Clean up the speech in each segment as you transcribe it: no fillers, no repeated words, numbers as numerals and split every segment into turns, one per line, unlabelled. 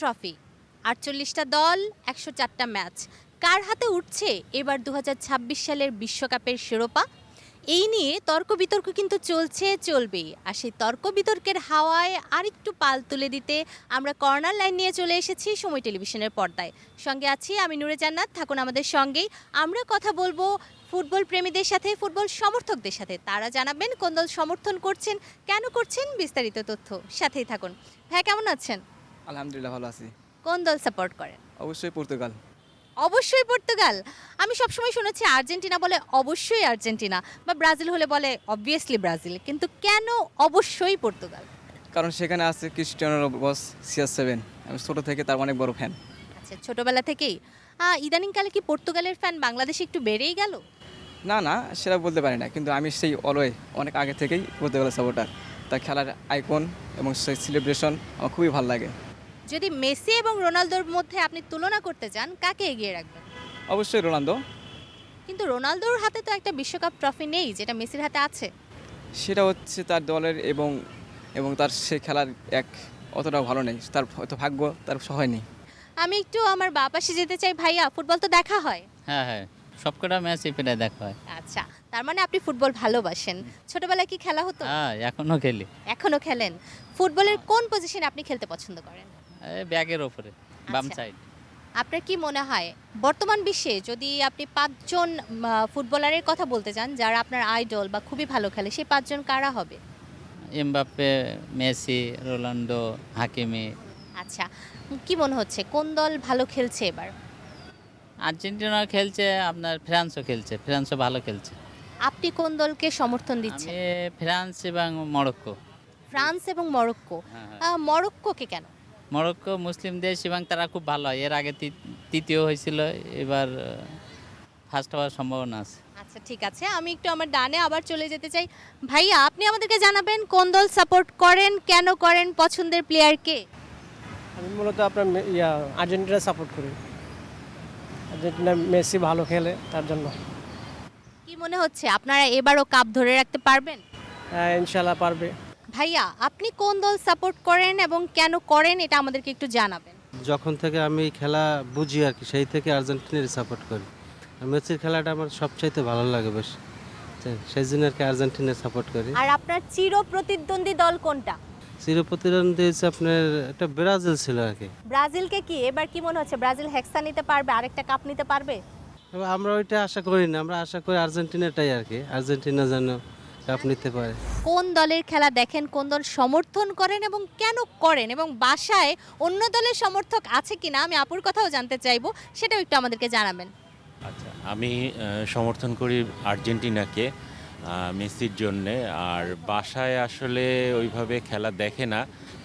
Trophy, ৪৮টা দল, ১০৪টা match. কার হাতে উঠছে এবার ২০২৬ সালের বিশ্বকাপের শিরোপা? এই নিয়ে তর্ক বিতর্ক কিন্তু চলবেই। আর সেই তর্ক বিতর্কের হাওয়ায় আরেকটু পাল তুলে দিতে আমরা কর্নার লাইন নিয়ে চলে এসেছি সময় টেলিভিশনের পর্দায়। সঙ্গে আছি আমি নূরে জান্নাত, থাকুন আমাদের সঙ্গেই। আমরা কথা বলবো ফুটবল প্রেমীদের সাথে, ফুটবল সমর্থকদের সাথে। তারা জানাবেন কোন দল সমর্থন করছেন, কেন করছেন, বিস্তারিত তথ্য সাথেই থাকুন। ভাই কেমন আছেন?
আলহামদুলিল্লাহ ভালো আছি।
কোন দল সাপোর্ট করেন?
অবশ্যই পর্তুগাল।
অবশ্যই পর্তুগাল। আমি সবসময় শুনেছি আর্জেন্টিনা বলে অবশ্যই আর্জেন্টিনা, বা ব্রাজিল হলে বলে অবভিয়াসলি ব্রাজিল, কিন্তু কেন অবশ্যই পর্তুগাল?
কারণ সেখানে আছে ক্রিস্টিয়ানো বস CR7। আমি ছোট থেকে তার অনেক বড় ফ্যান।
আচ্ছা, ছোটবেলা থেকেই। ইদানিংকালে কি পর্তুগালের ফ্যান বাংলাদেশে একটু বেড়েই গেল?
না সেটা বলতে পারি না, কিন্তু আমি সেই অনেক আগে থেকেই পর্তুগালের সাপোর্টার। তার খেলার আইকন এবং সেই সেলিব্রেশন আমার খুবই ভালো লাগে।
যদি মেসি এবং রোনালদোর মধ্যে আপনি তুলনা করতে চান, কাকে এগিয়ে রাখবেন?
অবশ্যই রোনালদো।
কিন্তু রোনালদোর হাতে তো একটা বিশ্বকাপ ট্রফি নেই, যেটা মেসির হাতে আছে।
সেটা হচ্ছে তার দলের এবং তার সে খেলার অতটা ভালো নেই, তার হয়তো ভাগ্য তার সহায় নেই।
আমি একটু আমার বাপাসে যেতে চাই। ভাইয়া, ফুটবল তো দেখা হয়?
হ্যাঁ, সবকটা ম্যাচই প্রায় দেখা হয়।
আচ্ছা, তার মানে আপনি ফুটবল ভালোবাসেন। ছোটবেলায় কি খেলা হতো?
হ্যাঁ, এখনো খেলি।
এখনো খেলেন? ফুটবলের কোন পজিশনে আপনি খেলতে পছন্দ করেন?
এই ব্যাগের ওপরে বাম
আচ্ছা।
সাইড।
আপনার কি মনে হয় বর্তমান বিশ্বে যদি আপনি ৫ জন ফুটবলারের কথা বলতে চান যারা আপনার আইডল বা খুবই ভালো খেলে, সেই ৫ জন কারা হবে?
Mbappe, Messi, Ronaldo, Hakimi.
আচ্ছা, কি মনে হচ্ছে কোন দল ভালো খেলছে এবার?
আর্জেন্টিনা খেলছে, আপনার ফ্রান্সও খেলছে, ফ্রান্সও ভালো খেলছে।
আপনি কোন দলকে সমর্থন
আমি
দিচ্ছেন?
ফ্রান্স এবং মরক্কো।
ফ্রান্স এবং মরক্কো।
হ্যাঁ।
মরক্কোকে কেন?
মরক্কো মুসলিম দেশ এবং তারা খুব ভালো হয়। এর আগে তৃতীয় হয়েছিল, এবার ফার্স্ট হওয়ার সম্ভাবনা আছে।
আচ্ছা, ঠিক আছে, আমি একটু আমার ডানে আবার চলে যেতে চাই। ভাইয়া, আপনি আমাদেরকে জানাবেন কোন দল সাপোর্ট করেন, কেন করেন, পছন্দের প্লেয়ার কে?
আমি মূলত আপনার আর্জেন্টিনা সাপোর্ট করি। আর্জেন্টিনা মেসি ভালো খেলে তার জন্য।
কি মনে হচ্ছে আপনারা এবারও কাপ ধরে রাখতে পারবেন?
হ্যাঁ, ইনশাল্লাহ পারবে।
ভাইয়া, আপনি কোন দল সাপোর্ট করেন এবং কেন করেন, এটা আমাদেরকে একটু জানাবেন।
যখন থেকে আমি খেলা বুঝি আর কি, সেই থেকে আর্জেন্টিনার সাপোর্ট করি। আর মেসির খেলাটা আমার সবচাইতে ভালো লাগে বেশ, সেই জন্য আর কি আর্জেন্টিনার সাপোর্ট করি।
আর আপনার চির প্রতিদ্বন্দ্বী দল কোনটা?
চিরপ্রতিদ্বন্দ্বী হচ্ছে আপনার একটা ব্রাজিল ছিল আর কি।
ব্রাজিলকে কি এবার কি মনে হচ্ছে ব্রাজিল হেক্সা নিতে পারবে, আরেকটা কাপ নিতে পারবে?
তবে আমরা ওইটা আশা করি না, আমরা আশা করি আর্জেন্টিনাটাই আর কি, আর্জেন্টিনা যেন কাপ নিতে পারে।
কোন দলের খেলা দেখেন, কোন দল সমর্থন করেন এবং কেন করেন, এবং বাসায় অন্য দলের সমর্থক আছে কিনা, আমি আপুর কথাও জানতে চাইবো, সেটাও একটু আমাদেরকে জানাবেন।
আচ্ছা, আমি সমর্থন করি আর্জেন্টিনাকে মেসির জন্যে। আর বাসায় আসলে ওইভাবে খেলা দেখে না,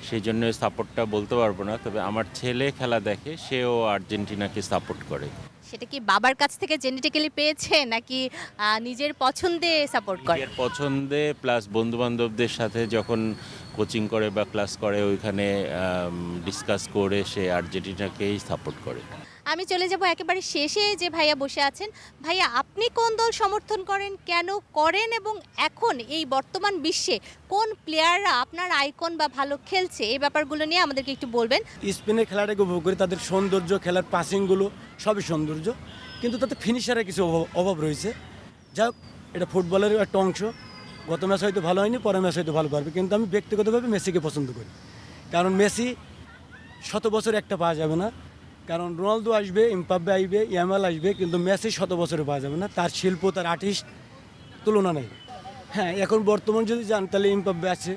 সেই জন্য সাপোর্টটা বলতে পারবো না। তবে আমার ছেলে খেলা দেখে, সেও আর্জেন্টিনাকে সাপোর্ট করে।
সেটা কি বাবার কাছ থেকে জেনেটিক্যালি পেয়েছে, নাকি নিজের পছন্দে সাপোর্ট করে?
নিজের পছন্দে প্লাস বন্ধুবান্ধবদের সাথে যখন কোচিং করে বা ক্লাস করে, ওইখানে ডিসকাস করে সে আর্জেন্টিনাকেই সাপোর্ট করে।
আমি চলে যাব একেবারে শেষে, যে ভাইয়া বসে আছেন। ভাইয়া, আপনি কোন দল সমর্থন করেন, কেন করেন, এবং এখন এই বর্তমান বিশ্বে কোন প্লেয়াররা আপনার আইকন বা ভালো খেলছে, এই ব্যাপারগুলো নিয়ে আমাদেরকে একটু বলবেন।
স্পেনের খেলাটাকে উপভোগ করি, তাদের সৌন্দর্য, খেলার পাসিংগুলো সবই সৌন্দর্য, কিন্তু তাতে ফিনিশারের কিছু অভাব রয়েছে। যাই হোক, এটা ফুটবলের একটা অংশ। গত ম্যাচ হয়তো ভালো হয়নি, পরের ম্যাচ হয়তো ভালো পারবে, কিন্তু আমি ব্যক্তিগতভাবে মেসিকে পছন্দ করি। কারণ মেসি 100 বছর একটা পাওয়া যাবে না, কারণ রোনালদো আসবে, এমবাপ্পে আসবে, ইয়ামাল আসবে, কিন্তু মেসি 100 বছরে পাওয়া যাবে না। তার শিল্প, তার আর্টিস্ট তুলনা নেই। হ্যাঁ, এখন বর্তমান যদি যান তাহলে এমবাপ্পে আছে,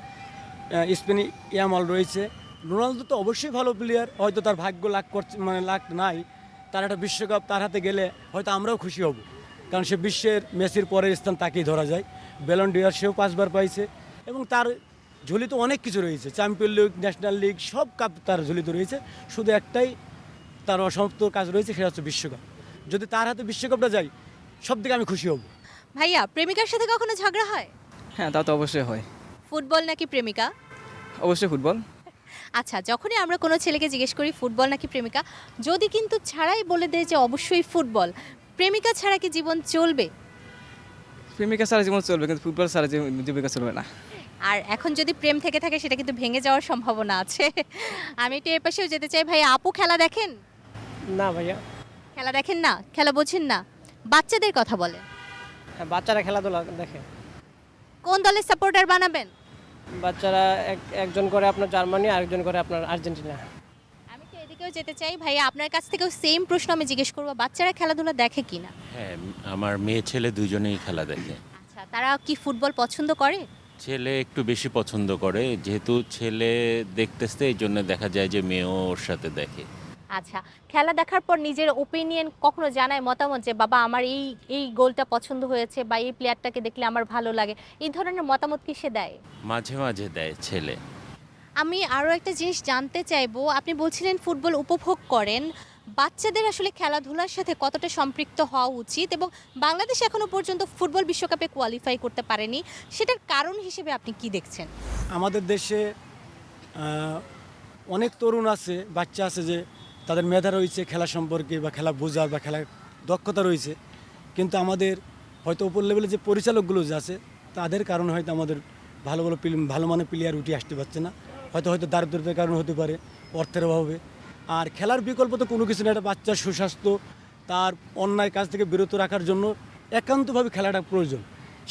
স্পেনে ইয়ামাল রয়েছে। রোনালদো তো অবশ্যই ভালো প্লেয়ার, হয়তো তার ভাগ্য লাখ করছে, লাখ নাই, তার একটা বিশ্বকাপ তার হাতে গেলে হয়তো আমরাও খুশি হব, কারণ সে বিশ্বের মেসির পরের স্থান তাকেই ধরা যায়। ব্যালন ডি'অর সেও 5বার পাইছে, এবং তার ঝুলিতে অনেক কিছু রয়েছে, চ্যাম্পিয়ন লিগ, ন্যাশনাল লিগ, সব কাপ তার ঝুলিতে রয়েছে। শুধু একটাই তার অসমাপ্ত কাজ রয়েছে, সেটা হচ্ছে বিশ্বকাপ। যদি তার হাতে বিশ্বকাপটা যায়, সব দিকে আমি খুশি হব।
ভাইয়া, প্রেমিকার সাথে কখনো ঝগড়া হয়?
হ্যাঁ, তা তো অবশ্যই হয়।
ফুটবল নাকি প্রেমিকা?
অবশ্যই ফুটবল।
আচ্ছা, যখনই আমরা কোনো ছেলেকে জিজ্ঞেস করি ফুটবল নাকি প্রেমিকা, যদি কিন্তু ছাড়াই বলে দেয় যে অবশ্যই ফুটবল, প্রেমিকা ছাড়া কি জীবন চলবে?
প্রেমিকা ছাড়া জীবন চলবে, কিন্তু ফুটবল ছাড়া জীবিকা চলবে না।
আর এখন যদি প্রেম থেকে থাকে সেটা কিন্তু ভেঙে যাওয়ার সম্ভাবনা আছে। আমি একটু এর পাশেও যেতে চাই। ভাই আপু খেলা দেখেন?
না ভাইয়া,
খেলা দেখেন না, খেলা বোঝেন না, বাচ্চাদের কথা বলেন।
হ্যাঁ, বাচ্চারা খেলাধুলা দেখে।
কোন দলের সাপোর্টার বানাবেন?
বাচ্চারা একজন করে আপনার জার্মানি, আরেকজন করে আপনার আর্জেন্টিনা।
আমি তো এদিকেও যেতে চাই। ভাইয়া আপনার কাছ থেকেও সেম প্রশ্ন আমি জিজ্ঞেস করবো, বাচ্চারা খেলাধুলা দেখে কিনা?
হ্যাঁ, আমার মেয়ে ছেলে দুজনেই খেলা দেখে।
আচ্ছা, তারা কি ফুটবল পছন্দ করে?
ছেলে একটু বেশি পছন্দ করে, যেহেতু ছেলে দেখতেছে এই জন্য দেখা যায় যে মেয়েও ওর সাথে দেখে।
আচ্ছা, খেলা দেখার পর নিজের ওপিনিয়ন কখনো জানায়, মতামত, যে বাবা আমার এই এই গোলটা পছন্দ হয়েছে বা এই প্লেয়ারটাকে দেখলে আমার ভালো লাগে, এই ধরনের মতামত কি সে দেয়?
মাঝে মাঝে দেয় ছেলে।
আমি আরও একটা জিনিস জানতে চাইবো, আপনি বলছিলেন ফুটবল উপভোগ করেন, বাচ্চাদের আসলে খেলাধুলার সাথে কতটা সম্পৃক্ত হওয়া উচিত, এবং বাংলাদেশ এখনো পর্যন্ত ফুটবল বিশ্বকাপে কোয়ালিফাই করতে পারেনি, সেটার কারণ হিসেবে আপনি কি দেখছেন?
আমাদের দেশে অনেক তরুণ আছে, বাচ্চা আছে যে তাদের মেধা রয়েছে খেলা সম্পর্কে বা খেলা বোঝার বা খেলার দক্ষতা রয়েছে, কিন্তু আমাদের হয়তো উপর লেভেলে যে পরিচালকগুলো যে আছে তাদের কারণে হয়তো আমাদের ভালো ভালো ভালো মানের প্লেয়ার উঠে আসতে পারছে না। হয়তো দারিদ্রতার কারণে হতে পারে, অর্থের অভাবে। আর খেলার বিকল্প তো কোনো কিছু না। একটা বাচ্চার সুস্বাস্থ্য, তার অন্যায় কাজ থেকে বিরত রাখার জন্য একান্তভাবে খেলাটা প্রয়োজন।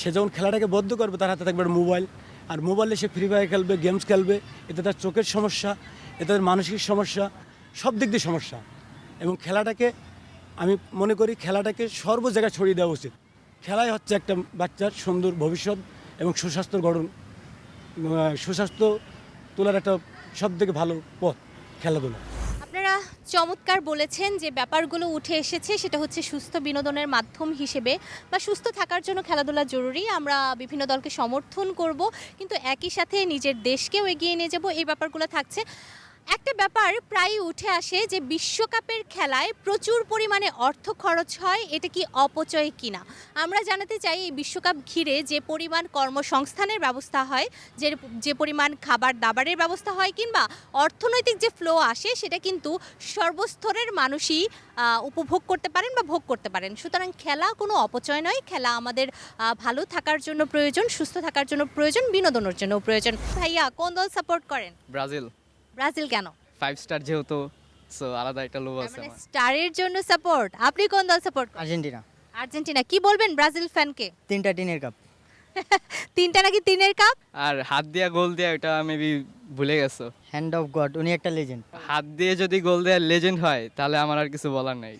সে যখন খেলাটাকে বদ্ধ করবে, তার হাতে থাকবে মোবাইল, আর মোবাইলে সে ফ্রি ফায়ার খেলবে, গেমস খেলবে, এতে তার চোখের সমস্যা, এতে তার মানসিক সমস্যা, সব দিক দিয়ে সমস্যা। এবং খেলাটাকে আমি মনে করি খেলাটাকে সর্ব জায়গায় ছড়িয়ে দেওয়া উচিত। খেলাই হচ্ছে একটা বাচ্চার সুন্দর ভবিষ্যৎ এবং সুস্বাস্থ্য গঠন, সুস্বাস্থ্য তোলার একটা সবথেকে ভালো পথ খেলাধুলা।
আপনারা চমৎকার বলেছেন যে ব্যাপারগুলো উঠে এসেছে, সেটা হচ্ছে সুস্থ বিনোদনের মাধ্যম হিসেবে বা সুস্থ থাকার জন্য খেলাধুলা জরুরি। আমরা বিভিন্ন দলকে সমর্থন করব, কিন্তু একই সাথে নিজের দেশকেও এগিয়ে নিয়ে যাব, এই ব্যাপারগুলো থাকছে। একটা ব্যাপার প্রায়ই উঠে আসে যে বিশ্বকাপের খেলায় প্রচুর পরিমাণে অর্থ খরচ হয়, এটা কি অপচয় কিনা? আমরা জানাতে চাই এই বিশ্বকাপ ঘিরে যে পরিমাণ কর্মসংস্থানের ব্যবস্থা হয়, যে পরিমাণ খাবার দাবারের ব্যবস্থা হয়, কিংবা অর্থনৈতিক যে ফ্লো আসে, সেটা কিন্তু সর্বস্তরের মানুষই উপভোগ করতে পারেন বা ভোগ করতে পারেন। সুতরাং খেলা কোনো অপচয় নয়, খেলা আমাদের ভালো থাকার জন্য প্রয়োজন, সুস্থ থাকার জন্য প্রয়োজন, বিনোদনের জন্য প্রয়োজন। ভাইয়া কোন দল সাপোর্ট করেন?
ব্রাজিল।
ব্রাজিল কেন?
5 স্টার যেহেতু, সো আলাদা একটা লোভ আছে
মানে
আমার।
স্টারের জন্য সাপোর্ট। আপনি কোন দল সাপোর্ট করেন?
আর্জেন্টিনা।
আর্জেন্টিনা। কি বলবেন ব্রাজিল ফ্যানকে?
3টা টিনের কাপ।
3টা নাকি 3-এর কাপ?
আর হাত দিয়া গোল দেয়া এটা মেবি ভুলে গেছো।
হ্যান্ড অফ গড, উনি একটা লেজেন্ড।
হাত দিয়ে যদি গোল দেয়া লেজেন্ড হয় তাহলে আমার আর কিছু বলার নাই।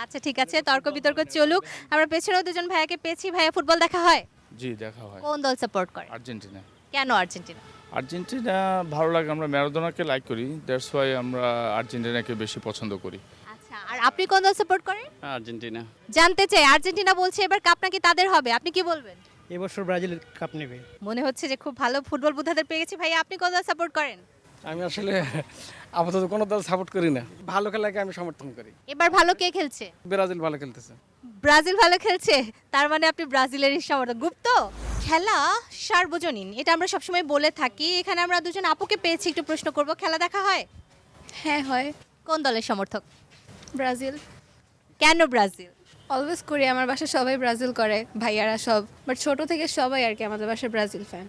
আচ্ছা ঠিক আছে, তর্ক বিতর্ক চলুক। আমরা পেছনেও দুজন ভাইয়াকে পেয়েছি। ভাইয়া ফুটবল দেখা হয়?
জি, দেখা হয়।
কোন দল সাপোর্ট করে?
আর্জেন্টিনা।
কেন আর্জেন্টিনা?
আর্জেন্টিনা ভালো লাগে, আমরা ম্যারাডোনাকে লাইক করি, দ্যাটস ওয়াই আমরা আর্জেন্টিনাকে বেশি পছন্দ করি।
আচ্ছা, আর আপনি কোন দল সাপোর্ট করেন?
আর্জেন্টিনা।
জানতে চাই, আর্জেন্টিনা বলছে এবার কাপ নাকি তাদের হবে, আপনি কি বলবেন?
এবছর ব্রাজিল কাপ নেবে।
মনে হচ্ছে যে খুব ভালো ফুটবল বোদ্ধাদের পেয়ে গেছি। ভাইয়া আপনি কোন দল সাপোর্ট করেন?
আমি আসলে আপাতত কোনো দল সাপোর্ট করি না, ভালো খেলাকে আমি সমর্থন করি।
এবার ভালো কে খেলছে?
ব্রাজিল ভালো খেলতেছে।
ব্রাজিল ভালো খেলছে, তার মানে আপনি ব্রাজিলেরই সমর্থক। গুপ্ত খেলা সার্বজনীন, এটা আমরা সবসময় বলে থাকি। এখানে আমরা দুজন আপুকে পেয়েছি, একটু প্রশ্ন করব। খেলা দেখা হয়?
হ্যাঁ হয়।
কোন দলের সমর্থক?
ব্রাজিল।
কেন ব্রাজিল?
অলওয়েজ করি, আমার বাসায় সবাই ব্রাজিল করে, ভাইয়ারা সব, বাট ছোট থেকে সবাই আর কি আমাদের বাসায় ব্রাজিল ফ্যান।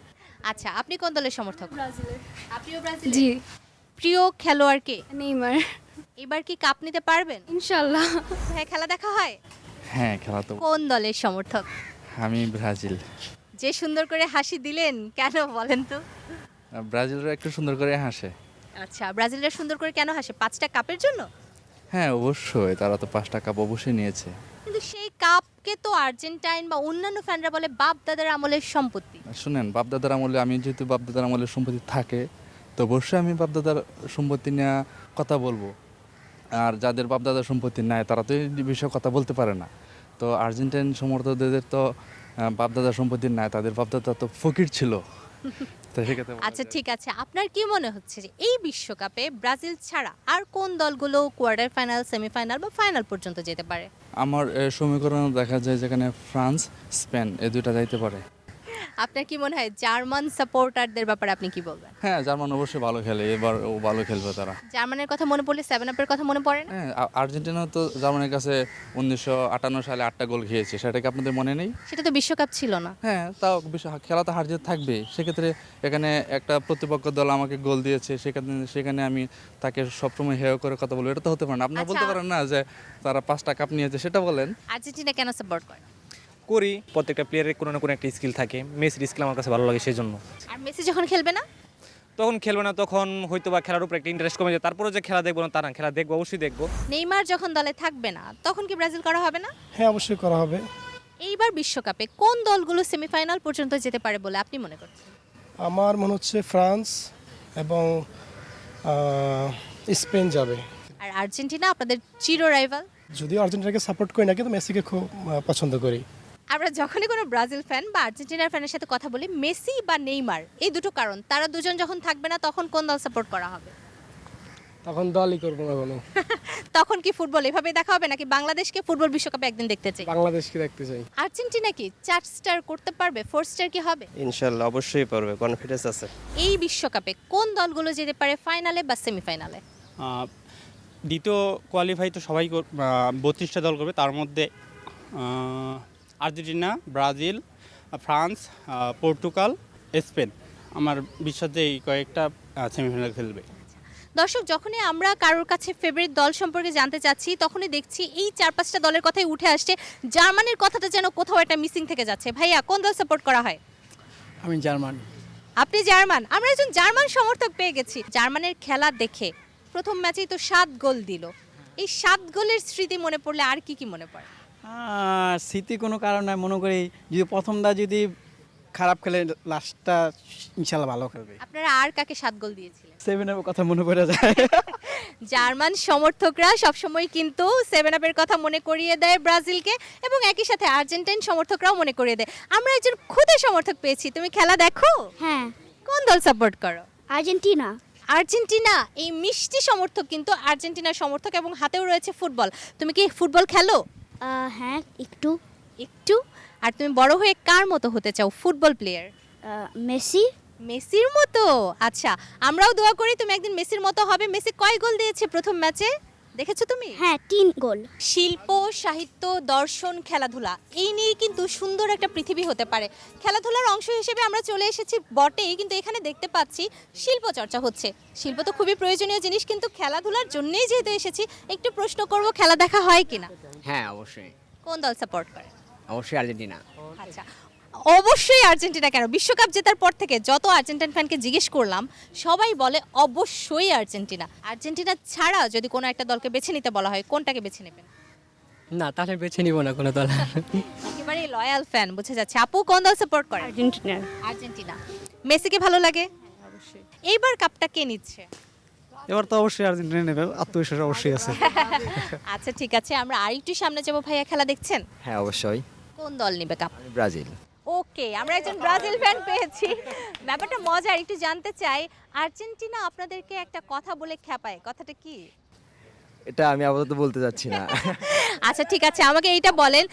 আচ্ছা, আপনি কোন দলের সমর্থক?
ব্রাজিলের।
আপনিও ব্রাজিল?
জি।
প্রিয় খেলোয়াড় কে?
নেইমার।
এবার কি কাপ নিতে পারবেন?
ইনশাল্লাহ।
হ্যাঁ, খেলা দেখা হয়?
হ্যাঁ, খেলা তো।
কোন দলের সমর্থক?
আমি ব্রাজিল।
যে সুন্দর করে হাসি দিলেন, কেন বলেন তো?
ব্রাজিলরা একটু সুন্দর করে হাসে।
আচ্ছা, ব্রাজিলরা সুন্দর করে কেন হাসে? 5টা কাপের জন্য?
হ্যাঁ, অবশ্যই, তারা তো 5টা কাপ অবশ্যই নিয়েছে।
কিন্তু সেই কাপকে তো আর্জেন্টাইন বা অন্যান্য ফ্যানরা বলে বাপ দাদার আমলের সম্পত্তি।
শুনেন, বাপদাদার আমলে, আমি যেহেতু বাপদাদার আমলের সম্পত্তি থাকে, তো অবশ্যই আমি বাপদাদার সম্পত্তি নিয়ে কথা বলবো। আর যাদের বাপদাদার সম্পত্তি নাই তারা তো এই বিষয়ে কথা বলতে পারে না। তো আর্জেন্টাইন সমর্থকদের তো বাপদাদার সম্পত্তি নাই, তাদের বাপদাদা তো ফকির ছিল। তো সেক্ষেত্রে
আচ্ছা ঠিক আছে, আপনার কি মনে হচ্ছে যে এই বিশ্বকাপে ব্রাজিল ছাড়া আর কোন দলগুলো কোয়ার্টার ফাইনাল, সেমিফাইনাল বা ফাইনাল পর্যন্ত যেতে পারে?
আমার সমীকরণ দেখা যায় যেখানে ফ্রান্স, স্পেন এই দুইটা যাইতে পারে।
আপনার কি মনে হয় জার্মান সাপোর্টারদের ব্যাপারে আপনি কি বলবেন?
হ্যাঁ, জার্মান অবশ্যই ভালো খেলে, এবার ও ভালো খেলবে তারা।
জার্মানের কথা মনে পড়লে 7 আপের কথা মনে পড়ে না?
হ্যাঁ, আর্জেন্টিনা তো জার্মানির কাছে 1958 সালে 8টা গোল খেয়েছে, সেটা কি আপনাদের মনে নেই?
সেটা তো বিশ্বকাপ ছিল না।
হ্যাঁ, তাও খেলা তো হার জিত থাকবে। সেক্ষেত্রে এখানে একটা প্রতিপক্ষ দল আমাকে গোল দিয়েছে, সেখানে আমি তাকে সবসময় হেয় করে কথা বলবো, এটা তো হতে পারে না। আপনারা
আচ্ছা।
বলতে পারেন না যে তারা 5টা কাপ নিয়েছে, সেটা বলেন।
আর্জেন্টিনা কেন সাপোর্ট করে?
করি, প্রত্যেকটা প্লেয়ারের কোনো না কোনো একটা স্কিল থাকে। মেসির স্কিল আমার কাছে ভালো লাগে সেই জন্য।
আর মেসি যখন খেলবে না?
তখন খেলবে না, তখন হয়তো বা খেলার উপর একটা ইন্টারেস্ট কমে যায়। তারপরে যে খেলা দেখবো না তা না, খেলা দেখবো, অবশ্যই দেখবো।
নেইমার যখন দলে থাকবে না তখন কি ব্রাজিল করা হবে না?
হ্যাঁ, অবশ্যই করা হবে।
এইবার বিশ্বকাপে কোন দলগুলো সেমিফাইনাল পর্যন্ত যেতে পারে বলে আপনি মনে করছেন?
আমার মনে হচ্ছে ফ্রান্স এবং স্পেন যাবে।
আর আর্জেন্টিনা আপনাদের চির রাইভাল?
যদিও আর্জেন্টিনাকে সাপোর্ট করি না, কিন্তু মেসিকে খুব পছন্দ করি।
আমরা যখনই কোনো ব্রাজিল ফ্যান বা আর্জেন্টিনার ফ্যানের সাথে কথা বলি, মেসি বা নেইমার, এই দুটো কারণ, তারা দুজন যখন থাকবে না তখন কোন দল সাপোর্ট করা হবে?
তখন দলই করবো না কোনো।
তখন কি ফুটবল এভাবে দেখা হবে নাকি বাংলাদেশকে ফুটবল বিশ্বকাপে একদিন দেখতে চাই?
বাংলাদেশকে দেখতে চাই।
আর্জেন্টিনা কি 4 স্টার করতে পারবে? 4 স্টার কি হবে?
ইনশাল্লাহ অবশ্যই পারবে, কনফিডেন্স আছে।
এই বিশ্বকাপে কোন দলগুলো যেতে পারে ফাইনালে বা সেমিফাইনালে?
দ্বিতীয় কোয়ালিফাই তো সবাই 32টা দল করবে, তার মধ্যে Argentina, Brazil, France, Portugal, Spain, আমার বিশ্বাস যে এই কয়েকটা সেমিফাইনাল খেলবে।
দর্শক, যখনই আমরা কারোর কাছে ফেভারিট দল সম্পর্কে জানতে চাচ্ছি তখনই দেখছি এই 4-5টা দলের কথাই উঠে আসছে, জার্মানির কথাটা যেন কোথাও একটা মিসিং থেকে যাচ্ছে। ভাইয়া, কোন দল সাপোর্ট করা হয়?
আমি জার্মান।
আপনি জার্মান? আমরা একজন জার্মান সমর্থক পেয়ে গেছি। জার্মানের খেলা দেখে প্রথম ম্যাচেই তো 7 গোল দিল। এই 7 গোলের স্মৃতি মনে পড়লে আর কি কি মনে পড়ে?
স্মৃতি কোনো কারণ নাই, মনে করি যদি প্রথমটা যদি খারাপ খেলে লাস্টটা ইনশাল্লাহ ভালো খেলবে।
আপনারা আর কাকে 7 গোল দিয়েছিলেন?
7 এর কথা মনে পড়ে যায়।
জার্মান সমর্থকরা সবসময় কিন্তু 7 আপের কথা মনে করিয়ে দেয় ব্রাজিলকে, এবং একই সাথে আর্জেন্টাইন সমর্থকরাও মনে করিয়ে দেয়। আমরা একজন খুদে সমর্থক পেয়েছি। তুমি খেলা দেখো?
হ্যাঁ,
কোন দল সাপোর্ট করো?
আর্জেন্টিনা।
আর্জেন্টিনা। এই মিষ্টি সমর্থক কিন্তু আর্জেন্টিনার সমর্থক, এবং হাতেও রয়েছে ফুটবল। তুমি কি ফুটবল খেলো?
হ্যাঁ, একটু।
একটু? আর তুমি বড় হয়ে কার মতো হতে চাও ফুটবল প্লেয়ার?
মেসি।
মেসির মতো? আচ্ছা, আমরাও দোয়া করি তুমি একদিন মেসির মতো হবে। মেসি কয় গোল দিয়েছে প্রথম ম্যাচে দেখেছো তুমি?
হ্যাঁ, 3 গোল।
শিল্প, সাহিত্য, দর্শন, খেলাধুলা, এই নিয়ে কিন্তু সুন্দর একটা পৃথিবী হতে পারে। খেলাধুলার অংশ হিসেবে আমরা চলে এসেছি বটেই, কিন্তু এখানে দেখতে পাচ্ছি শিল্প চর্চা হচ্ছে। শিল্প তো খুবই প্রয়োজনীয় জিনিস, কিন্তু খেলাধুলার জন্যই যেহেতু এসেছি একটু প্রশ্ন করব, খেলা দেখা হয় কিনা?
হ্যাঁ, অবশ্যই।
কোন দল সাপোর্ট করে?
অবশ্যই আর্জেন্টিনা।
আচ্ছা, অবশ্যই আর্জেন্টিনা। কেন? বিশ্বকাপ জেতার পর থেকে যত আর্জেন্টাইন ফ্যানকে জিজ্ঞেস করলাম সবাই বলে অবশ্যই আর্জেন্টিনা। আর্জেন্টিনা ছাড়া যদি কোনো একটা দলকে বেছে নিতে বলা হয় কোনটাকে বেছে নেবেন?
না, তাহলে বেছে নিব না কোনো দল।
একেবারে লয়াল ফ্যান বোঝা যাচ্ছে। আপু কোন দল সাপোর্ট করে?
আর্জেন্টিনা।
আর্জেন্টিনা। মেসিকে ভালো লাগে? অবশ্যই। এইবার কাপটা কে নিচ্ছে?
এবার তো অবশ্যই আর্জেন্টিনা নেবে, আত্মবিশ্বাস অবশ্যই আছে।
আচ্ছা, ঠিক আছে, আমরা আরেকটু সামনে যাবো। ভাইয়া, খেলা দেখছেন?
হ্যাঁ, অবশ্যই।
কোন দল নেবে কাপ?
ব্রাজিল।
ওকে, আমরা একজন ব্রাজিল ফ্যান পেয়েছি। ব্যাপারটা মজার, একটু জানতে চাই, আর্জেন্টিনা আপনাদেরকে একটা কথা বলে খেপায়, কথাটা কি?
এটা আমি আপাতত বলতে চাচ্ছি না।
আচ্ছা, ঠিক আছে, আমাকে এইটা বলেন,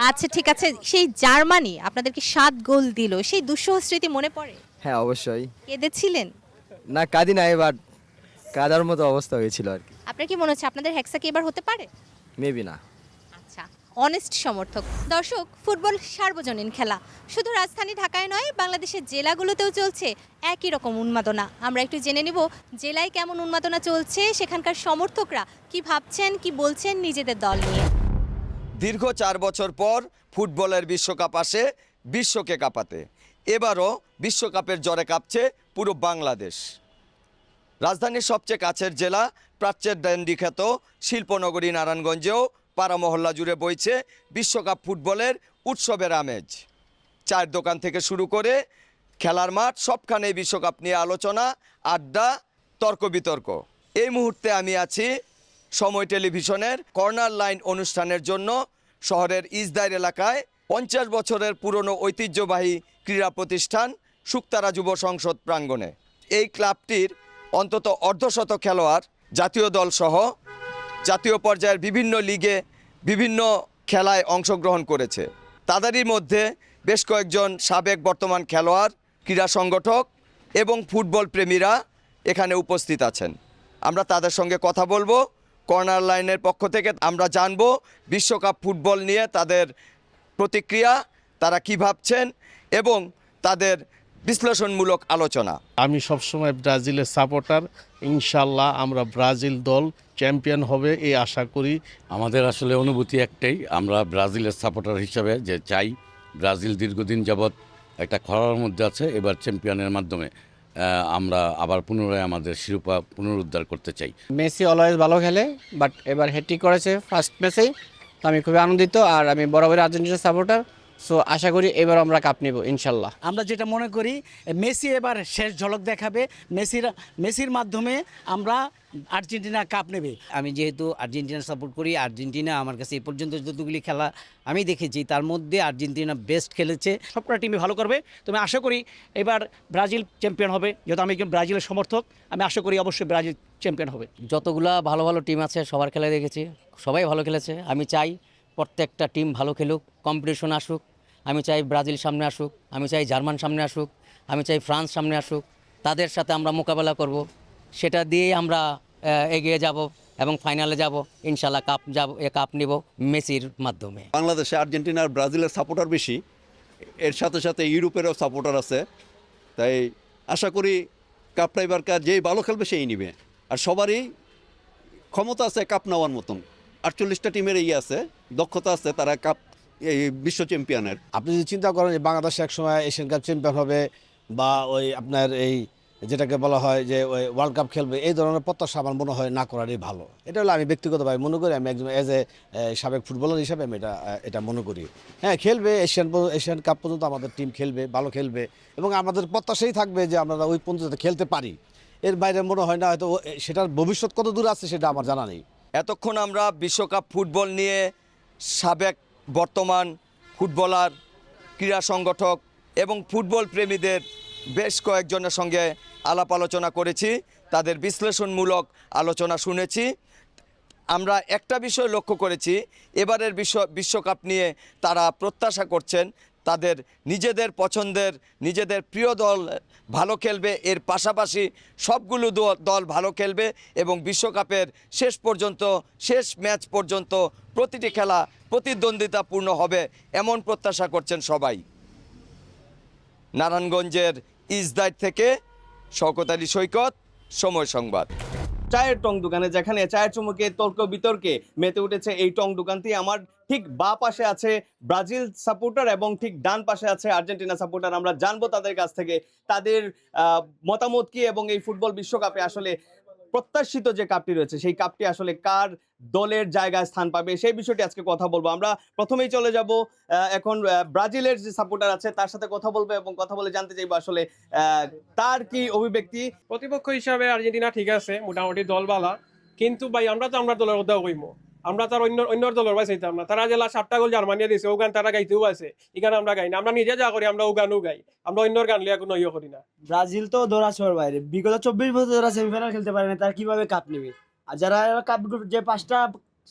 আচ্ছা ঠিক আছে, সেই জার্মানি আপনাদেরকে 7 গোল দিল, সেই দুঃসহ স্মৃতি মনে পড়ে?
হ্যাঁ, অবশ্যই।
কেঁদেছিলেন?
না, কাঁদি নাই, বাট কাঁদার মতো অবস্থা হয়েছিল আর কি।
আপনার কি মনে হচ্ছে আপনাদের হেক্সা কি এবার হতে পারে?
মেবি না।
আচ্ছা, অনেস্ট সমর্থক। দর্শক, ফুটবল সার্বজনীন খেলা, শুধু রাজধানী ঢাকায় নয়, বাংলাদেশের জেলাগুলোতেও চলছে একই রকম উন্মাদনা। আমরা একটু জেনে নিব জেলায় কেমন উন্মাদনা চলছে, সেখানকার সমর্থকরা কি ভাবছেন, কি বলছেন নিজেদের দল নিয়ে।
দীর্ঘ 4 বছর পর ফুটবলের বিশ্বকাপ আসে বিশ্বকে কাঁপাতে। এবারও বিশ্বকাপের জ্বরে কাঁপছে পুরো বাংলাদেশ। রাজধানীর সবচেয়ে কাছের জেলা, প্রাচ্যের ড্যান্ডি খ্যাত শিল্পনগরী নারায়ণগঞ্জেও পাড়া মহল্লা জুড়ে বইছে বিশ্বকাপ ফুটবলের উৎসবের আমেজ। চায়ের দোকান থেকে শুরু করে খেলার মাঠ, সবখানেই বিশ্বকাপ নিয়ে আলোচনা, আড্ডা, তর্ক বিতর্ক। এই মুহূর্তে আমি আছি সময় টেলিভিশনের কর্নার লাইন অনুষ্ঠানের জন্য শহরের ইজদাইর এলাকায় 50 বছরের পুরনো ঐতিহ্যবাহী ক্রীড়া প্রতিষ্ঠান শুকতারা যুব সংসদ প্রাঙ্গণে। এই ক্লাবটির অন্তত অর্ধশত খেলোয়াড় জাতীয় দলসহ জাতীয় পর্যায়ের বিভিন্ন লিগে বিভিন্ন খেলায় অংশগ্রহণ করেছে। তাদেরই মধ্যে বেশ কয়েকজন সাবেক বর্তমান খেলোয়াড়, ক্রীড়া সংগঠক এবং ফুটবল প্রেমীরা এখানে উপস্থিত আছেন। আমরা তাদের সঙ্গে কথা বলবো। কর্নার লাইনের পক্ষ থেকে আমরা জানবো বিশ্বকাপ ফুটবল নিয়ে তাদের প্রতিক্রিয়া, তারা কি ভাবছেন এবং তাদের বিশ্লেষণমূলক আলোচনা।
আমি সবসময় ব্রাজিলের সাপোর্টার। ইনশাল্লাহ আমরা ব্রাজিল দল চ্যাম্পিয়ন হবে এই আশা করি।
আমাদের আসলে অনুভূতি একটাই, আমরা ব্রাজিলের সাপোর্টার হিসাবে যে চাই ব্রাজিল দীর্ঘদিন যাবৎ একটা খরার মধ্যে আছে, এবার চ্যাম্পিয়নের মাধ্যমে আমরা আবার পুনরায় আমাদের শিরোপা পুনরুদ্ধার করতে চাই।
মেসি অলওয়েজ ভালো খেলে, বাট এবার হ্যাট্রিক করেছে ফার্স্ট ম্যাচেই, তো আমি খুবই আনন্দিত। আর আমি বরাবরই আর্জেন্টিনার সাপোর্টার, সো আশা করি এবার আমরা কাপ নেব ইনশাল্লাহ।
আমরা যেটা মনে করি মেসি এবার শেষ ঝলক দেখাবে, মেসির মাধ্যমে আমরা আর্জেন্টিনা কাপ নেবে।
আমি যেহেতু আর্জেন্টিনা সাপোর্ট করি, আর্জেন্টিনা আমার কাছে এই পর্যন্ত যতগুলি খেলা আমি দেখেছি তার মধ্যে আর্জেন্টিনা বেস্ট খেলেছে।
সবকটা টিমই ভালো করবে, তো আমি আশা করি এবার ব্রাজিল চ্যাম্পিয়ন হবে। যেহেতু আমি একজন ব্রাজিলের সমর্থক, আমি আশা করি অবশ্যই ব্রাজিল চ্যাম্পিয়ন হবে।
যতগুলা ভালো ভালো টিম আছে সবার খেলা দেখেছি, সবাই ভালো খেলেছে। আমি চাই প্রত্যেকটা টিম ভালো খেলুক, কম্পিটিশন আসুক। আমি চাই ব্রাজিল সামনে আসুক, আমি চাই জার্মান সামনে আসুক, আমি চাই ফ্রান্স সামনে আসুক। তাদের সাথে আমরা মোকাবেলা করব, সেটা দিয়েই আমরা এগিয়ে যাব এবং ফাইনালে যাব ইনশাল্লাহ। কাপ নিব মেসির মাধ্যমে।
বাংলাদেশে আর্জেন্টিনা আর ব্রাজিলের সাপোর্টার বেশি, এর সাথে সাথে ইউরোপেরও সাপোর্টার আছে। তাই আশা করি কাপটা এবারকার যেই ভালো খেলবে সেই নিবে। আর সবারই ক্ষমতা আছে কাপ নেওয়ার মতন। 48টা টিমের আছে, দক্ষতা আছে, তারা কাপ এই বিশ্ব চ্যাম্পিয়নের।
আপনি যদি চিন্তা করেন যে বাংলাদেশ একসময় এশিয়ান কাপ চ্যাম্পিয়ন হবে বা ওই আপনার এই যেটাকে বলা হয় যে ওই ওয়ার্ল্ড কাপ খেলবে, এই ধরনের প্রত্যাশা আমার মনে হয় না করারই ভালো। এটা হলো আমি ব্যক্তিগতভাবে মনে করি, আমি একজন এজ এ সাবেক ফুটবলার হিসাবে আমি এটা মনে করি। হ্যাঁ, খেলবে এশিয়ান কাপ পর্যন্ত আমাদের টিম খেলবে, ভালো খেলবে এবং আমাদের প্রত্যাশাই থাকবে যে আমরা ওই পর্যন্ত খেলতে পারি। এর বাইরে মনে হয় না হয়তো সেটার ভবিষ্যৎ কত দূর আছে সেটা আমার জানা নেই।
এতক্ষণ আমরা বিশ্বকাপ ফুটবল নিয়ে সাবেক বর্তমান ফুটবলার, ক্রীড়া সংগঠক এবং ফুটবল প্রেমীদের বেশ কয়েকজনের সঙ্গে আলাপ আলোচনা করেছি, তাদের বিশ্লেষণমূলক আলোচনা শুনেছি। আমরা একটা বিষয় লক্ষ্য করেছি, এবারের বিশ্বকাপ নিয়ে তারা প্রত্যাশা করছেন তাদের নিজেদের পছন্দের, নিজেদের প্রিয় দল ভালো খেলবে, এর পাশাপাশি সবগুলো দল ভালো খেলবে এবং বিশ্বকাপের শেষ ম্যাচ পর্যন্ত প্রতিটি খেলা প্রতিদ্বন্দ্বিতাপূর্ণ হবে এমন প্রত্যাশা করছেন সবাই। নারায়ণগঞ্জের ইসদাইট থেকে শওকত আলী সৈকত, সময় সংবাদ।
চায়ের টং দোকানে, যেখানে চায়ের চুমুকে তর্ক বিতর্কে মেতে উঠেছে এই টং দোকানটি। আমার ঠিক বা পাশে আছে ব্রাজিল সাপোর্টার এবং ঠিক ডান পাশে আছে আর্জেন্টিনা সাপোর্টার। আমরা জানবো তাদের কাছ থেকে তাদের মতামত কি এবং এই ফুটবল বিশ্বকাপে আসলে প্রত্যাশিত যে কাপটি রয়েছে সেই কাপটি আসলে কার দলের জায়গায় স্থান পাবে সেই বিষয়টি আজকে কথা বলবো। আমরা প্রথমেই চলে যাব এখন ব্রাজিলের যে সাপোর্টার আছে তার সাথে কথা বলবো এবং কথা বলে জানতে চাইবো আসলে তার কি অভিব্যক্তি।
প্রতিপক্ষ হিসাবে আর্জেন্টিনা ঠিক আছে, মোটামুটি দল বালা, কিন্তু ভাই আমরা দলের কথা কইমো, আমরা তার অন্য দলের ভাই চাইতাম না। তারা জেলা 7টা গোল জার্মানিয়া দিয়েছে, ও গান তারা গাইতেও আছে, এখানে আমরা গাই না। আমরা নিজে যা করি আমরা ও গানও গাই, আমরা অন্যর গান লিয়া কোনো ইয়ে করি না।
ব্রাজিল তো দৌড়াছোড়ার বাইরে, বিগত 24 বছর ধরে সেমিফাইনাল খেলতে পারে না, তারা কিভাবে কাপ নেবে? আর যারা কাপ যে 5টা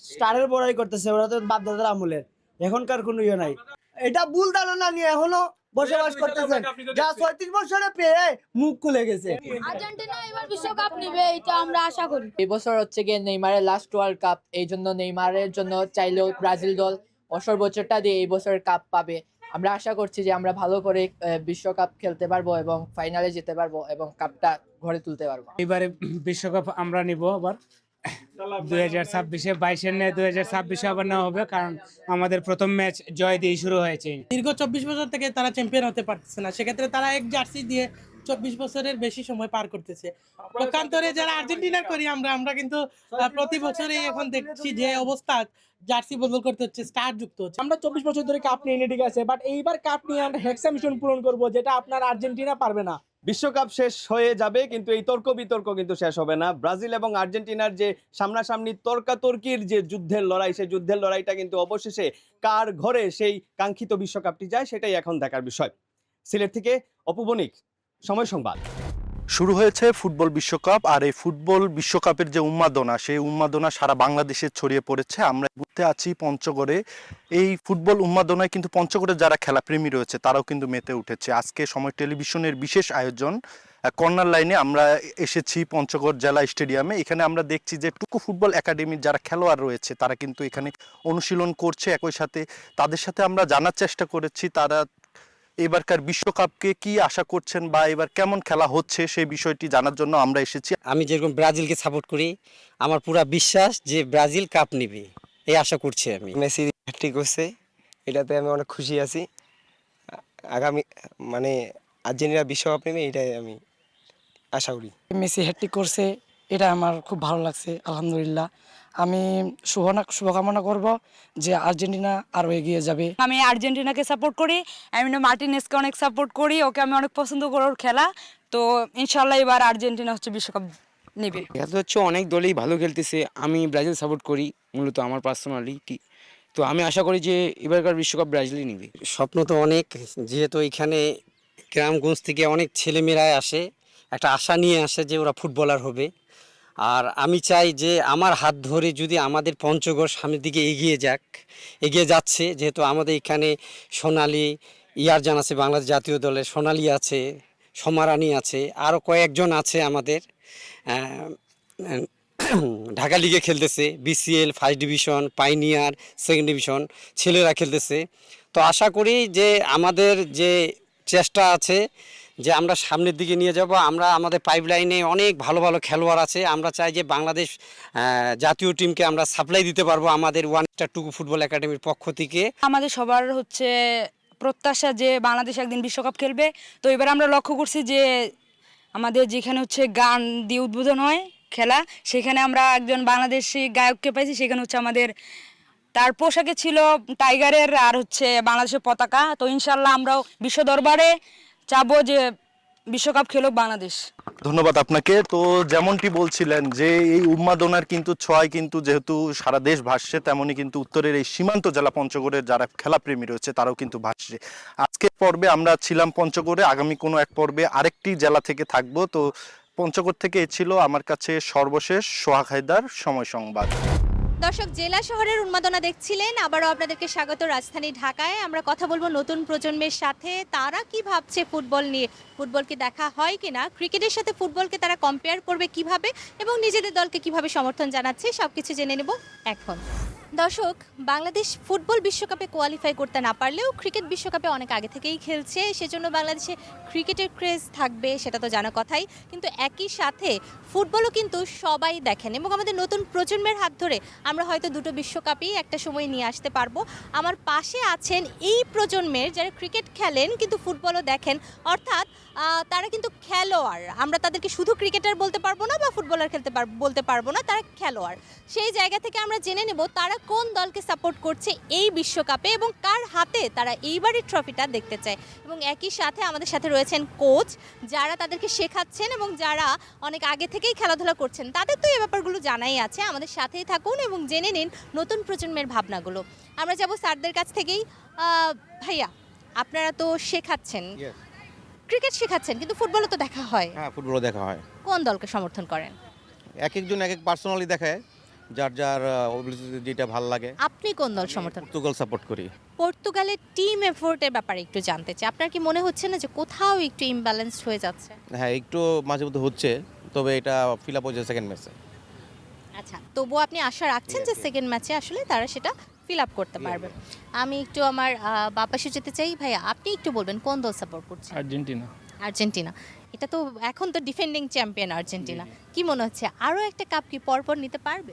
স্টারের বড়াই করতেছে ওরা তো বাপদাদার আমলের, এখনকার কোনো ইয়ে নাই। এটা ভুল ধারণা নিয়ে এখনো বসবাস করতেছেন, যা 36 বছরে পেয়ে মুখ খুলে গেছে।
আর্জেন্টিনা এবার বিশ্বকাপ নেবে এটা আমরা আশা করি।
এই বছর হচ্ছে গিয়ে নেইমারের লাস্ট ওয়ার্ল্ড কাপ, এই জন্য নেইমারের জন্য চাইলেও ব্রাজিল দল বছর বছরটা দিয়ে এই বছরের কাপ পাবে। আমরা আশা করছি যে আমরা ভালো করে বিশ্বকাপ খেলতে পারবো এবং ফাইনালে যেতে পারবো এবং কাপটা ঘরে তুলতে পারবো।
এবারে বিশ্বকাপ আমরা নিব আবার 2026-এ, 22-এর নিয়ে 2026-এ আবার নেওয়া হবে, কারণ আমাদের প্রথম ম্যাচ জয় দিয়ে শুরু হয়েছে।
দীর্ঘ 24 বছর থেকে তারা চ্যাম্পিয়ন হতে পারতেছে না, সেক্ষেত্রে তারা এক জার্সি দিয়ে 24 বছরের বেশি সময় পার করতেছে। পক্ষান্তরে যারা আর্জেন্টিনার করি আমরা কিন্তু প্রতি বছরই এখন দেখছি যে অবস্থা, জার্সি বদল করতে হচ্ছে, স্টার যুক্ত হচ্ছে। আমরা 24 বছর ধরে কাপ নিয়ে ঠিক আছে, বাট এইবার কাপ নিয়ে আমরা হেক্সা মিশন পূরণ করবো, যেটা আপনার আর্জেন্টিনা পারবে না।
বিশ্বকাপ শেষ হয়ে যাবে কিন্তু এই তর্ক বিতর্ক কিন্তু শেষ হবে না। ব্রাজিল এবং আর্জেন্টিনার যে সামনাসামনি তর্কাতর্কির যে যুদ্ধের লড়াই, সেই যুদ্ধের লড়াইটা কিন্তু অবশেষে কার ঘরে সেই কাঙ্ক্ষিত বিশ্বকাপটি যায় সেটাই এখন দেখার বিষয়। সিলেট থেকে অপু বণিক, সময় সংবাদ।
শুরু হয়েছে ফুটবল বিশ্বকাপ, আর এই ফুটবল বিশ্বকাপের যে উন্মাদনা, সেই উন্মাদনা সারা বাংলাদেশে ছড়িয়ে পড়েছে। আমরা ঘুরতে আছি পঞ্চগড়ে। এই ফুটবল উন্মাদনায় কিন্তু পঞ্চগড়ে যারা খেলাপ্রেমী রয়েছে তারাও কিন্তু মেতে উঠেছে। আজকে সময় টেলিভিশনের বিশেষ আয়োজন কর্নার লাইনে আমরা এসেছি পঞ্চগড় জেলা স্টেডিয়ামে। এখানে আমরা দেখছি যে টুকু ফুটবল একাডেমির যারা খেলোয়াড় রয়েছে তারা কিন্তু এখানে অনুশীলন করছে। একই সাথে তাদের সাথে আমরা জানার চেষ্টা করেছি তারা এবারকার বিশ্বকাপকে কি আশা করছেন বা এবার কেমন খেলা হচ্ছে সেই বিষয়টি জানার জন্য আমরা এসেছি।
আমি যেরকম ব্রাজিলকে সাপোর্ট করি, আমার পুরো বিশ্বাস যে ব্রাজিল কাপ নেবে, এই আশা করছি আমি।
মেসি হ্যাট্রিক করছে, এটাতে আমি অনেক খুশি আছি। আগামী মানে আর্জেন্টিনা বিশ্বকাপ নেবে এটাই আমি আশা করি।
মেসি হ্যাট্রিক করছে, এটা আমার খুব ভালো লাগছে, আলহামদুলিল্লাহ। আমি শুভকামনা করব যে আর্জেন্টিনা আরও এগিয়ে যাবে।
আমি আর্জেন্টিনাকে সাপোর্ট করি, এমিনো মার্টিনেসকে অনেক সাপোর্ট করি, ওকে আমি অনেক পছন্দ করি ওর খেলা। তো ইনশাল্লাহ এবার আর্জেন্টিনা হচ্ছে বিশ্বকাপ নেবে।
এটা হচ্ছে অনেক দলই ভালো খেলতেছে, আমি ব্রাজিল সাপোর্ট করি মূলত আমার পার্সোনালিটি। তো আমি আশা করি যে এবারকার বিশ্বকাপ ব্রাজিলই নেবে।
স্বপ্ন তো অনেক, যেহেতু এখানে গ্রামগঞ্জ থেকে অনেক ছেলেমেয়েরা আসে, একটা আশা নিয়ে আসে যে ওরা ফুটবলার হবে। আর আমি চাই যে আমার হাত ধরে যদি আমাদের পঞ্চগড় সামনের দিকে এগিয়ে যাচ্ছে, যেহেতু আমাদের এখানে সোনালি ইয়ারজান আছে, বাংলাদেশ জাতীয় দলের সোনালি আছে, সমারানি আছে, আরও কয়েকজন আছে আমাদের ঢাকা লিগে খেলতেছে, BCL first division, pioneer second division ছেলেরা খেলতেছে। তো আশা করি যে আমাদের যে চেষ্টা আছে যে আমরা সামনের দিকে নিয়ে যাব। আমরা আমাদের পাইপলাইনে অনেক ভালো ভালো খেলোয়াড় আছে, আমরা চাই যে বাংলাদেশ জাতীয় টিমকে আমরা সাপ্লাই দিতে পারবো আমাদের ওয়ান স্টার টুকু ফুটবল একাডেমির পক্ষ থেকে।
আমাদের সবার হচ্ছে প্রত্যাশা যে বাংলাদেশ একদিন বিশ্বকাপ খেলবে। তো এবার আমরা লক্ষ্য করছি যে আমাদের যেখানে হচ্ছে গান দিয়ে উদ্বোধন হয় খেলা, সেখানে আমরা একজন বাংলাদেশি গায়ককে পাইছি। সেখানে হচ্ছে আমাদের তার পোশাকে ছিল টাইগারের আর হচ্ছে বাংলাদেশের পতাকা। তো ইনশাল্লাহ আমরাও বিশ্ব দরবারে চাবো যে বিশ্বকাপ খেলুক বাংলাদেশ।
ধন্যবাদ আপনাকে। তো যেমনটি বলছিলেন যে এই উন্মাদনার কিন্তু ছোঁয়ায় কিন্তু যেহেতু সারা দেশ ভাসছে, তেমনই কিন্তু উত্তরের এই সীমান্ত জেলা পঞ্চগড়ের যারা খেলাপ্রেমী রয়েছে তারাও কিন্তু ভাসছে। আজকের পর্বে আমরা ছিলাম পঞ্চগড়ে, আগামী কোনো এক পর্বে আরেকটি জেলা থেকে থাকবো। তো পঞ্চগড় থেকে এ ছিল আমার কাছে সর্বশেষ সোহাগ হায়দার, সময় সংবাদ।
দর্শক, জেলা শহরের উন্মাদনা দেখছিলেন। আবারও আপনাদেরকে স্বাগত রাজধানী ঢাকায়। আমরা কথা বলবো নতুন প্রজন্মের সাথে, তারা কি ভাবছে ফুটবল নিয়ে, ফুটবলকে দেখা হয় কিনা, ক্রিকেটের সাথে ফুটবলকে তারা কম্পেয়ার করবে কিভাবে এবং নিজেদের দলকে কিভাবে সমর্থন জানাচ্ছে সবকিছু জেনে নেব এখন। দর্শক, বাংলাদেশ ফুটবল বিশ্বকাপে কোয়ালিফাই করতে না পারলেও ক্রিকেট বিশ্বকাপে অনেক আগে থেকেই খেলছে, সেজন্য বাংলাদেশে ক্রিকেটের ক্রেজ থাকবে সেটা তো জানা কথাই। কিন্তু একই সাথে ফুটবলও কিন্তু সবাই দেখেন এবং আমাদের নতুন প্রজন্মের হাত ধরে আমরা হয়তো দুটো বিশ্বকাপই একটা সময় নিয়ে আসতে পারবো। আমার পাশে আছেন এই প্রজন্মের যারা ক্রিকেট খেলেন কিন্তু ফুটবলও দেখেন, অর্থাৎ তারা কিন্তু খেলোয়াড়। আমরা তাদেরকে শুধু ক্রিকেটার বলতে পারবো না বা ফুটবলার বলতে পারবো না, তারা খেলোয়াড়। সেই জায়গা থেকে আমরা জেনে নেব তারা কোন দলকে সাপোর্ট করছে এই বিশ্বকাপে এবং কার হাতে তারা এইবারের ট্রফিটা দেখতে চায়। এবং একই সাথে আমাদের সাথে রয়েছেন কোচ, যারা তাদেরকে শেখাচ্ছেন এবং যারা অনেক আগে থেকেই খেলাধুলা করছেন। তাদের তো এই ব্যাপারগুলো জানাই আছে। আমাদের সাথেই থাকুন এবং জেনে নিন নতুন প্রজন্মের ভাবনাগুলো। আমরা যাব স্যারদের কাছ থেকেই। ভাইয়া, আপনারা তো শেখাচ্ছেন, ক্রিকেট শেখাচ্ছেন, কিন্তু ফুটবলও তো দেখা হয়।
হ্যাঁ, ফুটবলও দেখা হয়।
কোন দলকে সমর্থন করেন?
এক একজন এক এক পার্সোনালি দেখায়, যার যার যেটা ভালো লাগে।
আপনি কোন দল সমর্থন?
পর্তুগাল সাপোর্ট করি।
পর্তুগালের টিম এফোর্টের ব্যাপারে একটু জানতে চাই। আপনার কি মনে হচ্ছে না যে কোথাও একটু ইমব্যালেন্সড হয়ে যাচ্ছে?
হ্যাঁ, একটু মাঝে মধ্যে হচ্ছে, তবে এটা ফিল আপ হয়েছে সেকেন্ড ম্যাচে।
আচ্ছা, তবুও আপনি আশা রাখছেন যে সেকেন্ড ম্যাচে আসলে তারা সেটা ফিল আপ করতে পারবে। আমি একটু আমার বাপাসে যেতে চাই। ভাইয়া, আপনি একটু বলবেন কোন দল সাপোর্ট করছেন?
আর্জেন্টিনা।
আর্জেন্টিনা, এটা তো এখন তো ডিফেন্ডিং চ্যাম্পিয়ন আর্জেন্টিনা। কি মনে হচ্ছে আরও একটা কাপ কি পরপর নিতে পারবে?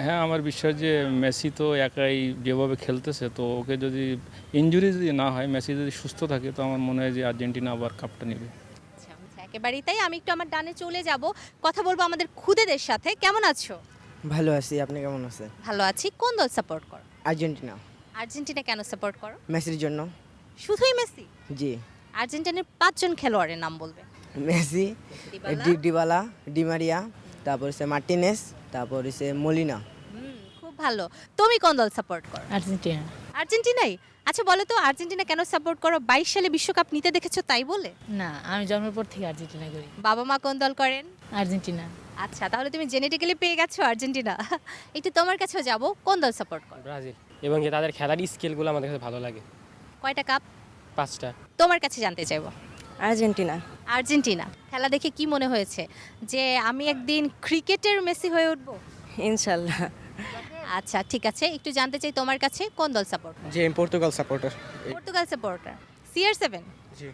হ্যাঁ, আমার বিশ্বাস যে মেসি তো একাই যেভাবে খেলতেছে, তো ওকে যদি ইনজুরি যদি না হয়, মেসি যদি সুস্থ থাকে, তো আমার মনে হয় যে আর্জেন্টিনা আবার কাপটা নেবে।
আচ্ছা, একেবারেই তাই। আমি একটু আমার ডানে চলে যাব, কথা বলবো আমাদের খুদেদের সাথে। কেমন আছো?
ভালো আছি, আপনি কেমন আছেন?
ভালো আছি। কোন দল সাপোর্ট করো?
আর্জেন্টিনা।
আর্জেন্টিনা কেন সাপোর্ট করো?
মেসির জন্য।
শুধুই মেসি?
জি।
আর্জেন্টিনার 5 জন খেলোয়াড়ের নাম বলবে।
মেসি, ডিবালা, ডিমারিয়া, তারপর হচ্ছে মার্টিনেস, তারপর হচ্ছে মলিনা।
খুব ভালো। তুমি কোন দল সাপোর্ট করো?
আর্জেন্টিনা।
আর্জেন্টিনাই? আচ্ছা বলো তো, আর্জেন্টিনা কেন সাপোর্ট করো? 22 সালে বিশ্বকাপ নিতে দেখেছো তাই বলে?
না, আমি জন্মের পর থেকে আর্জেন্টিনা করি।
বাবা মা কোন দল করেন?
আর্জেন্টিনা।
আচ্ছা, তাহলে তুমি জেনেটিক্যালি পেয়ে গেছো আর্জেন্টিনা। একটু তোমার কাছেও যাব, কোন দল সাপোর্ট করো?
ব্রাজিল, এবং যে তাদের খেলার স্কিলগুলো আমাদের কাছে ভালো লাগে।
কয়টা কাপ?
5টা।
তোমার কাছে জানতে চাইবো।
আর্জেন্টিনা।
আর্জেন্টিনা খেলা দেখে কি মনে হয়েছে যে আমি একদিন ক্রিকেটের মেসি হয়ে উঠবো?
ইনশাল্লাহ।
আচ্ছা ঠিক আছে, একটু জানতে চাই তোমার কাছে কোন দল সাপোর্ট?
যে Portugal supporter.
Portugal supporter. CR7?
জি,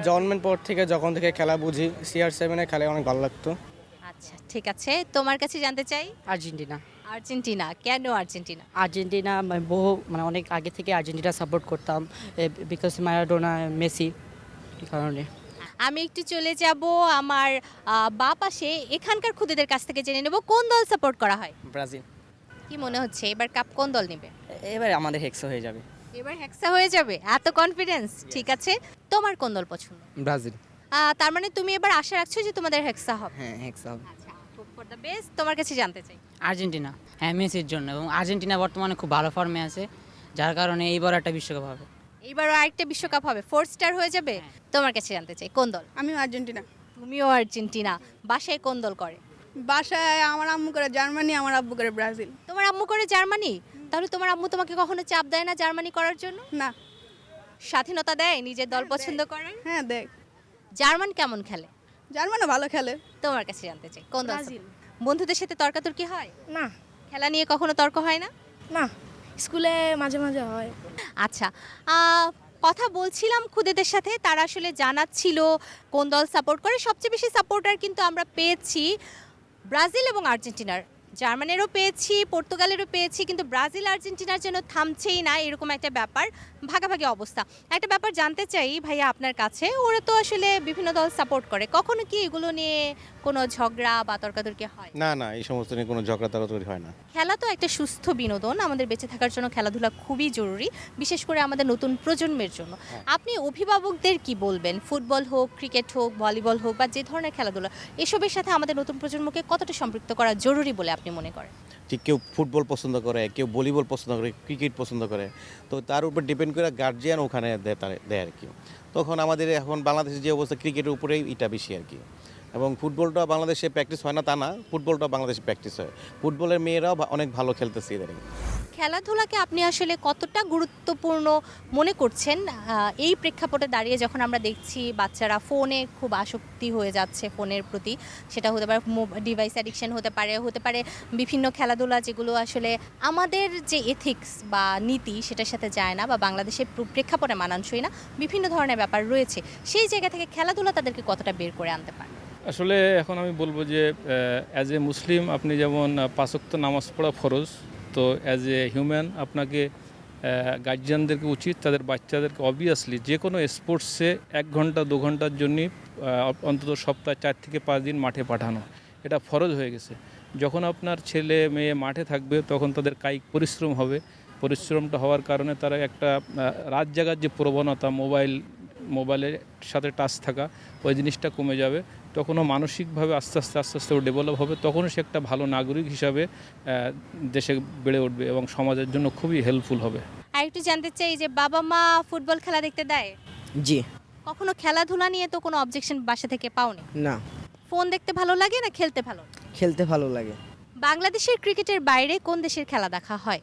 জন্মের পর থেকে যখন থেকে খেলা বুঝি CR7 এ খেলে অনেক ভালো লাগতো।
আচ্ছা ঠিক আছে, তোমার কাছে জানতে চাই।
আর্জেন্টিনা।
আর্জেন্টিনা কেন আর্জেন্টিনা?
আর্জেন্টিনা বহু অনেক আগে থেকে আর্জেন্টিনা সাপোর্ট করতাম, বিকজ ম্যারাডোনা, মেসি, এই কারণে।
আমি একটু চলে যাব আমার বা পাশে, এখানকার খুদেদের কাছ থেকে জেনে নেব কোন দল সাপোর্ট করা হয়।
ব্রাজিল।
কি মনে হচ্ছে এবার কাপ কোন দল নেবে?
এবার আমাদের হেক্সা হয়ে যাবে।
এবার হেক্সা হয়ে যাবে, এত কনফিডেন্স? ঠিক আছে, তোমার কোন দল পছন্দ?
ব্রাজিল।
তার মানে তুমি এবার আশা রাখছো যে তোমাদের হেক্সা হবে?
হ্যাঁ, হেক্সা হবে।
আচ্ছা, হোপ ফর দ্য বেস্ট। তোমার কাছে জানতে চাই।
আর্জেন্টিনা, হ্যাঁ মেসির জন্য, এবং আর্জেন্টিনা বর্তমানে খুব ভালো ফর্মে আছে, যার কারণে এইবার একটা বিশ্বকাপ হবে।
এইবারও আরেকটা বিশ্বকাপ হবে, 4 স্টার হয়ে যাবে। তোমার কাছে জানতে চাই কোন দল?
আমিও আর্জেন্টিনা।
তুমিও আর্জেন্টিনা। বাসায় কোন দল করে?
বাসায় আমার আম্মু করে জার্মানি, আমার আব্বু করে ব্রাজিল।
তোমার আম্মু করে জার্মানি? তাহলে তোমার আম্মু তোমাকে কখনো চাপ দেয় না জার্মানি করার জন্য?
না।
স্বাধীনতা দেয়, নিজের দল পছন্দ করে?
হ্যাঁ দেখ।
জার্মান কেমন খেলে?
জার্মানও ভালো খেলে।
তোমার কাছে জানতে চাই কোন দল?
ব্রাজিল।
বন্ধুদের সাথে তর্কাতর্কি হয়?
না।
খেলা নিয়ে কখনো তর্ক হয় না?
না, স্কুলে মাঝে মাঝে হয়।
আচ্ছা, কথা বলছিলাম খুদেদের সাথে, তারা আসলে জানাচ্ছিল কোন দল সাপোর্ট করে। সবচেয়ে বেশি সাপোর্টার কিন্তু আমরা পেয়েছি ব্রাজিল এবং আর্জেন্টিনার। জার্মানেরও পেয়েছি, পর্তুগালেরও পেয়েছি, কিন্তু ব্রাজিল আর্জেন্টিনার জন্য থামছেই না, এরকম একটা ব্যাপার, ভাগাভাগি অবস্থা। একটা ব্যাপার জানতে চাই ভাইয়া আপনার কাছে, ওরা তো আসলে বিভিন্ন দল সাপোর্ট করে, কখনো কি এগুলো নিয়ে কোনো ঝগড়া বা তর্কাতর্কি হয়?
না না, এই সমস্ত নিয়ে কোনো ঝগড়া তরকারি হয় না।
খেলা তো একটা সুস্থ বিনোদন, আমাদের বেঁচে থাকার জন্য খেলাধুলা খুবই জরুরি, বিশেষ করে আমাদের নতুন প্রজন্মের জন্য। আপনি অভিভাবকদের কি বলবেন? ফুটবল হোক, ক্রিকেট হোক, ভলিবল হোক, বা যে ধরনের খেলাধুলা, এসবের সাথে আমাদের নতুন প্রজন্মকে কতটা সম্পৃক্ত করা জরুরি বলে আপনি মনে করেন?
ঠিক, কেউ ফুটবল পছন্দ করে, কেউ ভলিবল পছন্দ করে, ক্রিকেট পছন্দ করে, তো তার উপর ডিপেন্ড করে গার্জিয়ান ওখানে দেয় আর কি। তখন আমাদের এখন বাংলাদেশের যে অবস্থা, ক্রিকেটের উপরেই এটা বেশি আর কি। এবং ফুটবলটা বাংলাদেশে প্র্যাকটিস হয় না তা না, ফুটবলটা বাংলাদেশে প্র্যাকটিস হয়। ফুটবলের মেয়েরাও অনেক ভালো খেলতেছে ইদানিং।
খেলাধুলাকে আপনি আসলে কতটা গুরুত্বপূর্ণ মনে করছেন এই প্রেক্ষাপটে দাঁড়িয়ে, যখন আমরা দেখছি বাচ্চারা ফোনে খুব আসক্তি হয়ে যাচ্ছে, ফোনের প্রতি? সেটা হতে পারে ডিভাইস অ্যাডিকশন, হতে পারে বিভিন্ন খেলাধুলা যেগুলো আসলে আমাদের যে এথিক্স বা নীতি সেটার সাথে যায় না, বা বাংলাদেশের প্রেক্ষাপটে মানানসই না, বিভিন্ন ধরনের ব্যাপার রয়েছে। সেই জায়গা থেকে খেলাধুলা তাদেরকে কতটা বের করে আনতে পারে?
আসলে এখন আমি বলবো যে অ্যাজ এ মুসলিম আপনি যেমন 5 ওয়াক্ত নামাজ পড়া ফরজ, তো অ্যাজ এ হিউম্যান আপনাকে গার্জিয়ানদেরকে উচিত তাদের বাচ্চাদেরকে অবভিয়াসলি যে কোনো স্পোর্টসে 1 ঘন্টা 2 ঘন্টার জন্য অন্তত সপ্তাহে 4 থেকে 5 দিন মাঠে পাঠানো, এটা ফরজ হয়ে গেছে। যখন আপনার ছেলে মেয়ে মাঠে থাকবে তখন তাদের কায়িক পরিশ্রম হবে, পরিশ্রমটা হওয়ার কারণে তারা একটা রাত জাগার যে প্রবণতা, মোবাইলের সাথে টাচ থাকা, ওই জিনিসটা কমে যাবে। তখনও মানসিকভাবে আস্তে আস্তে ডেভেলপ হবে, তখনও সে একটা ভালো নাগরিক হিসাবে দেশে বেড়ে উঠবে এবং সমাজের জন্য খুবই হেল্পফুল হবে।
আর একটু জানতে চাই যে বাবা মা ফুটবল খেলা দেখতে দেয়?
জি।
কখনো খেলাধুলা নিয়ে তো কোনো অবজেকশন বাসা থেকে পাওনি?
না।
ফোন দেখতে ভালো লাগে না খেলতে ভালো?
খেলতে ভালো লাগে।
বাংলাদেশের ক্রিকেটের বাইরে কোন দেশের খেলা দেখা হয়?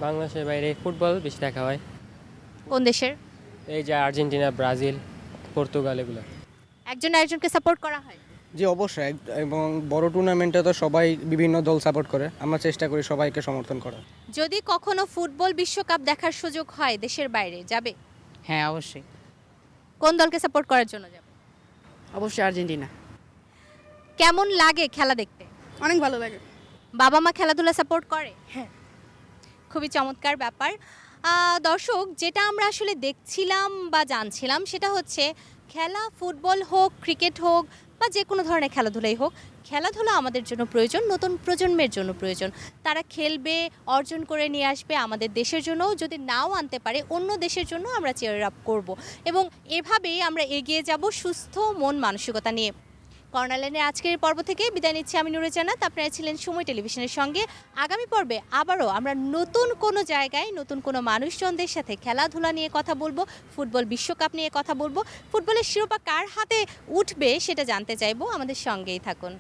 বাংলাদেশের বাইরে ফুটবল বেশি দেখা হয়।
কোন দেশের?
এই যে আর্জেন্টিনা, ব্রাজিল, পর্তুগাল, এগুলো।
একজন আরেকজনকে সাপোর্ট করা হয়?
জি অবশ্যই, এবং বড় টুর্নামেন্টে তো সবাই বিভিন্ন দল সাপোর্ট করে, আমরা চেষ্টা করি সবাইকে সমর্থন করার।
যদি কখনো ফুটবল বিশ্বকাপ দেখার সুযোগ হয় দেশের বাইরে, যাবে?
হ্যাঁ অবশ্যই।
কোন দলকে সাপোর্ট করার জন্য যাবে?
অবশ্যই আর্জেন্টিনা।
কেমন লাগে খেলা দেখতে?
অনেক ভালো লাগে।
বাবা মা খেলাধুলা সাপোর্ট করে?
হ্যাঁ।
খুবই চমৎকার ব্যাপার। দর্শক, যেটা আমরা আসলে দেখছিলাম বা জানছিলাম সেটা হচ্ছে খেলা, ফুটবল হোক, ক্রিকেট হোক, বা যে কোনো ধরনের খেলাধুলাই হোক, খেলাধুলা আমাদের জন্য প্রয়োজন, নতুন প্রজন্মের জন্য প্রয়োজন। তারা খেলবে, অর্জন করে নিয়ে আসবে আমাদের দেশের জন্য, যদি নাও আনতে পারে অন্য দেশের জন্য আমরা চেয়ার আপ করব, এবং এভাবেই আমরা এগিয়ে যাব সুস্থ মন মানসিকতা নিয়ে। কর্নারলাইনের আজকের এই পর্ব থেকে বিদায় নিচ্ছি আমি নুরে জান্নাত। আপনারা ছিলেন সময় টেলিভিশনের সঙ্গে। আগামী পর্বে আবারও আমরা নতুন কোনো জায়গায় নতুন কোনো মানুষজনদের সাথে খেলাধুলা নিয়ে কথা বলবো, ফুটবল বিশ্বকাপ নিয়ে কথা বলবো, ফুটবলের শিরোপা কার হাতে উঠবে সেটা জানতে চাইবো। আমাদের সঙ্গেই থাকুন।